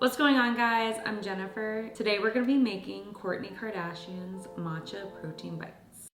What's going on, guys? I'm Jennifer. Today we're going to be making Kourtney Kardashian's matcha protein bites.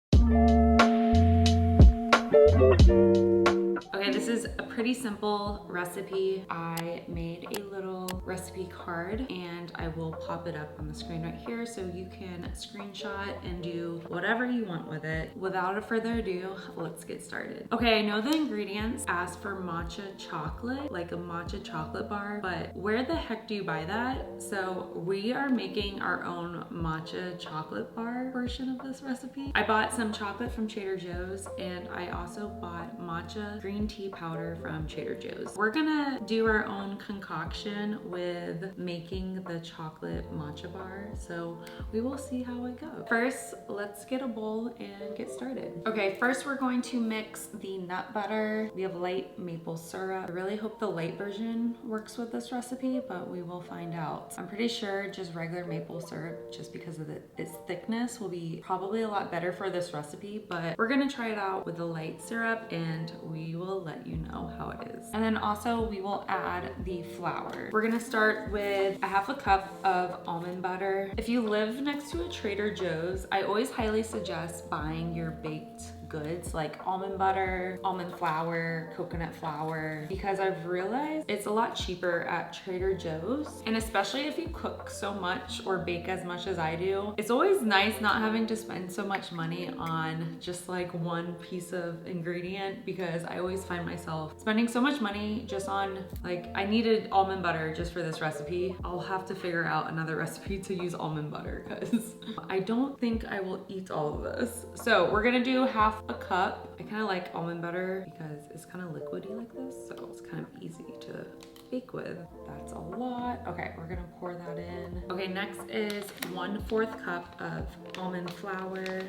Okay, this is a pretty simple recipe. I made a little recipe card and I will pop it up on the screen right here so you can screenshot and do whatever you want with it. Without further ado, let's get started. Okay, I know the ingredients ask for matcha chocolate, like a matcha chocolate bar, but where the heck do you buy that? So we are making our own matcha chocolate bar version of this recipe. I bought some chocolate from Trader Joe's and I also bought matcha green tea powder from Trader Joe's. We're gonna do our own concoction with making the chocolate matcha bar, so we will see how it goes. First, let's get a bowl and get started. Okay, first we're going to mix the nut butter. We have light maple syrup. I really hope the light version works with this recipe, but we will find out. I'm pretty sure just regular maple syrup, just because of its thickness, will be probably a lot better for this recipe, but we're gonna try it out with the light syrup and we will let you know how it is. And then also we will add the flour. We're gonna start with a half a cup of almond butter. If you live next to a Trader Joe's, I always highly suggest buying your baked goods like almond butter, almond flour, coconut flour, because I've realized it's a lot cheaper at Trader Joe's. And especially if you cook so much or bake as much as I do, it's always nice not having to spend so much money on just like one piece of ingredient, because I always find myself spending so much money just on, like, I needed almond butter just for this recipe. I'll have to figure out another recipe to use almond butter because I don't think I will eat all of this. So we're gonna do half a cup. I kind of like almond butter because it's kind of liquidy like this, so it's kind of easy to bake with. That's a lot. Okay, we're gonna pour that in. Okay, next is 1/4 cup of almond flour,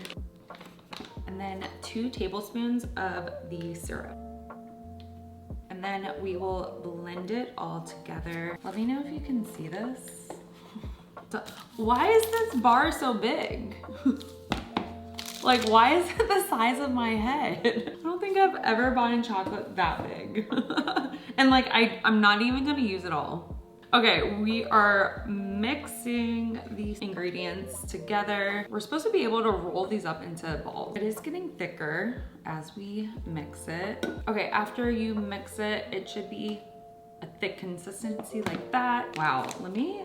and then 2 tablespoons of the syrup. And then we will blend it all together. Let me know if you can see this. So, why is this bar so big? Like, why is it the size of my head? I don't think I've ever bought chocolate that big. And like, I'm not even gonna use it all. Okay, we are mixing these ingredients together. We're supposed to be able to roll these up into balls. It is getting thicker as we mix it. Okay, after you mix it, it should be a thick consistency like that. Wow, let me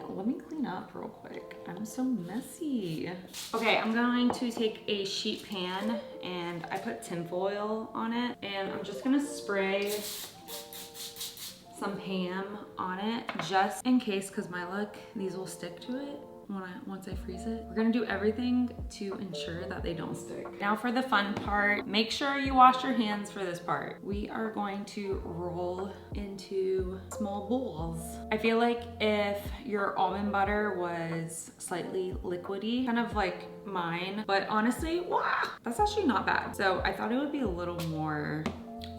clean up real quick. I'm so messy. Okay, I'm going to take a sheet pan and I put tinfoil on it, and I'm just gonna spray some ham on it just in case, because my luck, these will stick to it once I freeze it. We're gonna do everything to ensure that they don't stick. Now for the fun part, make sure you wash your hands for this part. We are going to roll into small balls. I feel like if your almond butter was slightly liquidy, kind of like mine, but honestly, wow, that's actually not bad. So I thought it would be a little more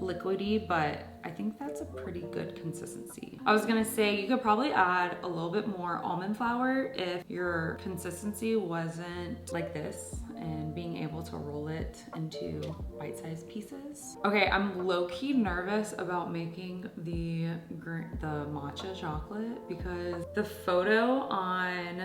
liquidy, but I think that's a pretty good consistency. I was gonna say you could probably add a little bit more almond flour if your consistency wasn't like this, and being able to roll it into bite-sized pieces. Okay, I'm low-key nervous about making the matcha chocolate because the photo on,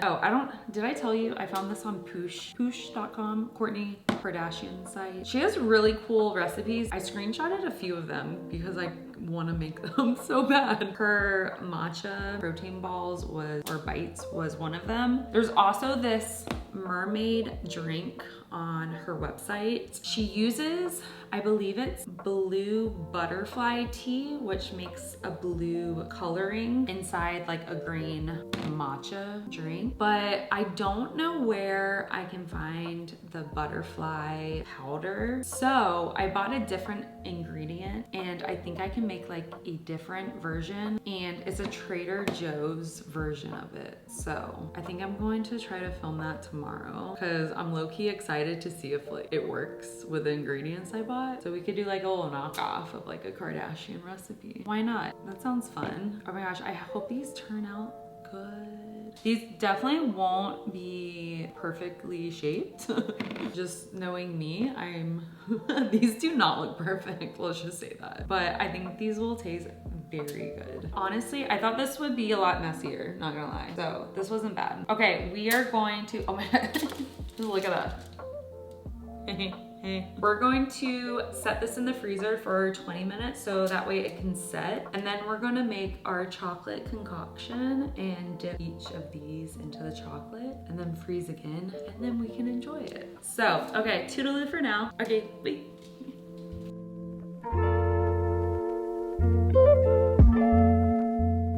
did I tell you I found this on Poosh.com, Kourtney Kardashian site. She has really cool recipes. I screenshotted a few of them because I want to make them so bad. Her matcha protein balls or bites was one of them. There's also this mermaid drink on her website. She uses, I believe it's blue butterfly tea, which makes a blue coloring inside like a green matcha drink. But I don't know where I can find the butterfly powder. So I bought a different ingredient and I think I can make like a different version, and it's a Trader Joe's version of it. So I think I'm going to try to film that tomorrow because I'm low-key excited to see if like it works with the ingredients I bought. So we could do like a little knockoff of like a Kardashian recipe. Why not? That sounds fun. Oh my gosh, I hope these turn out good. These definitely won't be perfectly shaped. Just knowing me, these do not look perfect, let's just say that. But I think these will taste very good. Honestly, I thought this would be a lot messier, not gonna lie. So this wasn't bad. Okay, we are going to, oh my God, look at that. We're going to set this in the freezer for 20 minutes so that way it can set. And then we're gonna make our chocolate concoction and dip each of these into the chocolate and then freeze again, and then we can enjoy it. So, okay, toodaloo for now. Okay, wait.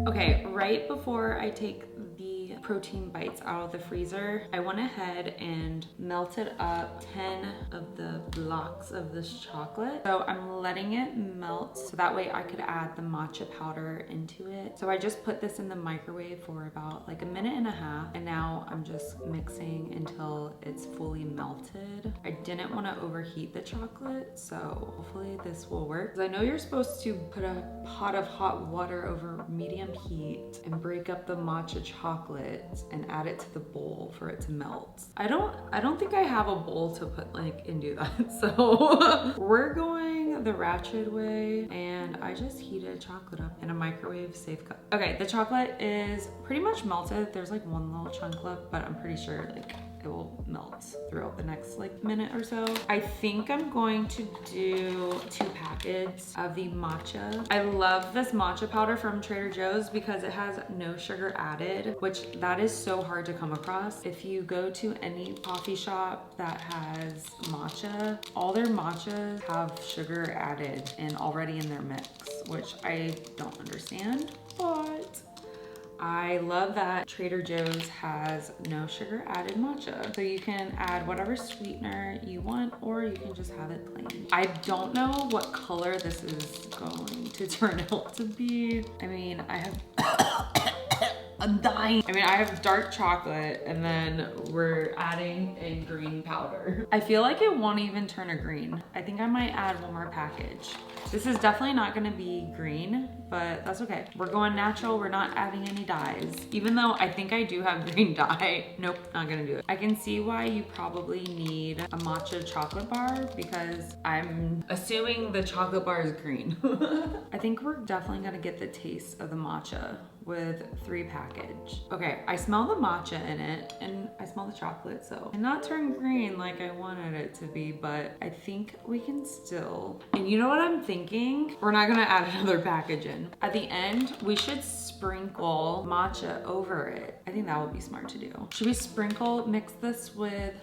Okay, right before I take the protein bites out of the freezer, I went ahead and melted up 10 of the blocks of this chocolate. So I'm letting it melt so that way I could add the matcha powder into it. So I just put this in the microwave for about like a minute and a half, and now I'm just mixing until it's fully melted. I didn't want to overheat the chocolate, so hopefully this will work. 'Cause I know you're supposed to put a pot of hot water over medium heat and break up the matcha chocolate and add it to the bowl for it to melt. I don't think I have a bowl to put like and do that. So we're going the ratchet way, and I just heated chocolate up in a microwave safe cup. Okay, the chocolate is pretty much melted. There's like one little chunk left, but I'm pretty sure like it will melt throughout the next like minute or so. I think I'm going to do 2 packets of the matcha. I love this matcha powder from Trader Joe's because it has no sugar added, which that is so hard to come across. If you go to any coffee shop that has matcha, all their matchas have sugar added and already in their mix, which I don't understand, but I love that Trader Joe's has no sugar added matcha. So you can add whatever sweetener you want, or you can just have it plain. I don't know what color this is going to turn out to be. I mean, I have I'm dying. I mean, I have dark chocolate and then we're adding a green powder. I feel like it won't even turn a green. I think I might add one more package. This is definitely not gonna be green, but that's okay. We're going natural, we're not adding any dyes. Even though I think I do have green dye. Nope, not gonna do it. I can see why you probably need a matcha chocolate bar because I'm assuming the chocolate bar is green. I think we're definitely gonna get the taste of the matcha with 3 package. Okay, I smell the matcha in it and I smell the chocolate, so and not turn green like I wanted it to be, but I think we can still. And you know what I'm thinking? We're not gonna add another package in. At the end, we should sprinkle matcha over it. I think that would be smart to do. Should we mix this with,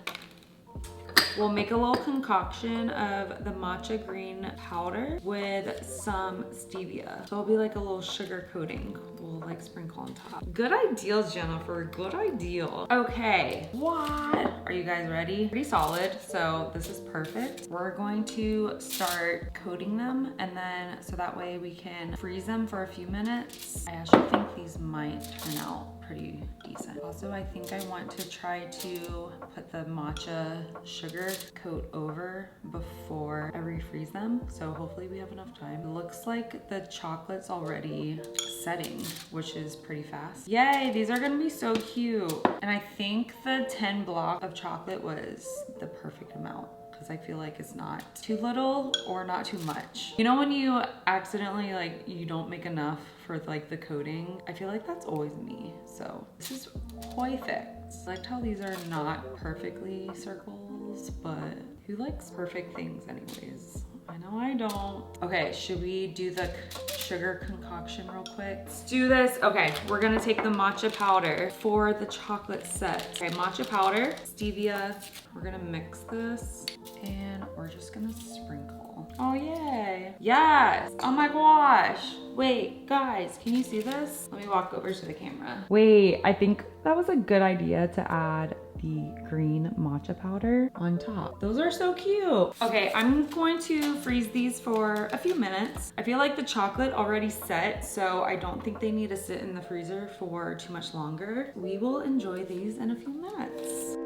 we'll make a little concoction of the matcha green powder with some stevia. So it'll be like a little sugar coating. We'll like sprinkle on top. Good ideas, Jennifer, good ideal. Okay, what? Are you guys ready? Pretty solid, so this is perfect. We're going to start coating them, and then so that way we can freeze them for a few minutes. I actually think these might turn out pretty decent. Also, I think I want to try to put the matcha sugar coat over before I refreeze them. So hopefully we have enough time. It looks like the chocolate's already setting, which is pretty fast. Yay, these are gonna be so cute. And I think the 10 block of chocolate was the perfect amount, because I feel like it's not too little or not too much. You know when you accidentally like you don't make enough for like the coating? I feel like that's always me. So this is perfect. I liked how these are not perfectly circles, but who likes perfect things anyways? I know I don't. Okay, should we do the sugar concoction real quick? Let's do this. Okay, we're gonna take the matcha powder for the chocolate set. Okay, matcha powder, stevia. We're gonna mix this and we're just gonna sprinkle. Oh yay. Yes, oh my gosh. Wait, guys, can you see this? Let me walk over to the camera. Wait, I think that was a good idea to add the green matcha powder on top. Those are so cute. Okay, I'm going to freeze these for a few minutes. I feel like the chocolate already set, so I don't think they need to sit in the freezer for too much longer. We will enjoy these in a few minutes.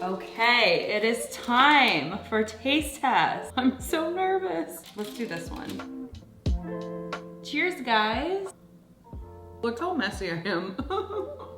Okay, it is time for taste test. I'm so nervous. Let's do this one. Cheers, guys. Look how messy I am.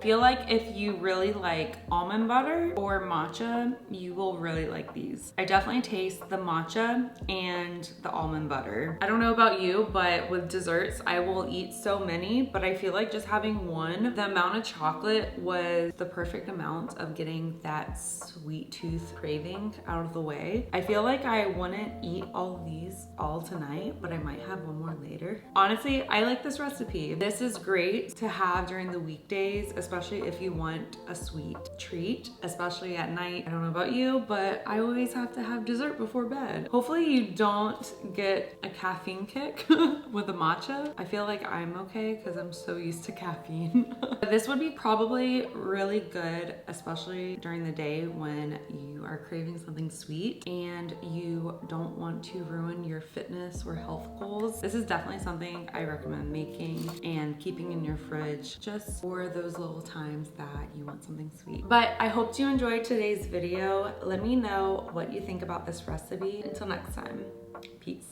Feel like if you really like almond butter or matcha, you will really like these. I definitely taste the matcha and the almond butter. I don't know about you, but with desserts, I will eat so many, but I feel like just having one, the amount of chocolate was the perfect amount of getting that sweet tooth craving out of the way. I feel like I wouldn't eat all of these all tonight, but I might have one more later. Honestly, I like this recipe. This is great to have during the weekdays, especially if you want a sweet treat, especially at night. I don't know about you, but I always have to have dessert before bed. Hopefully you don't get a caffeine kick with the matcha. I feel like I'm okay because I'm so used to caffeine. This would be probably really good, especially during the day when you are craving something sweet and you don't want to ruin your fitness or health goals. This is definitely something I recommend making and keeping in your fridge just for those little times that you want something sweet. But I hope you enjoyed today's video. Let me know what you think about this recipe. Until next time, peace.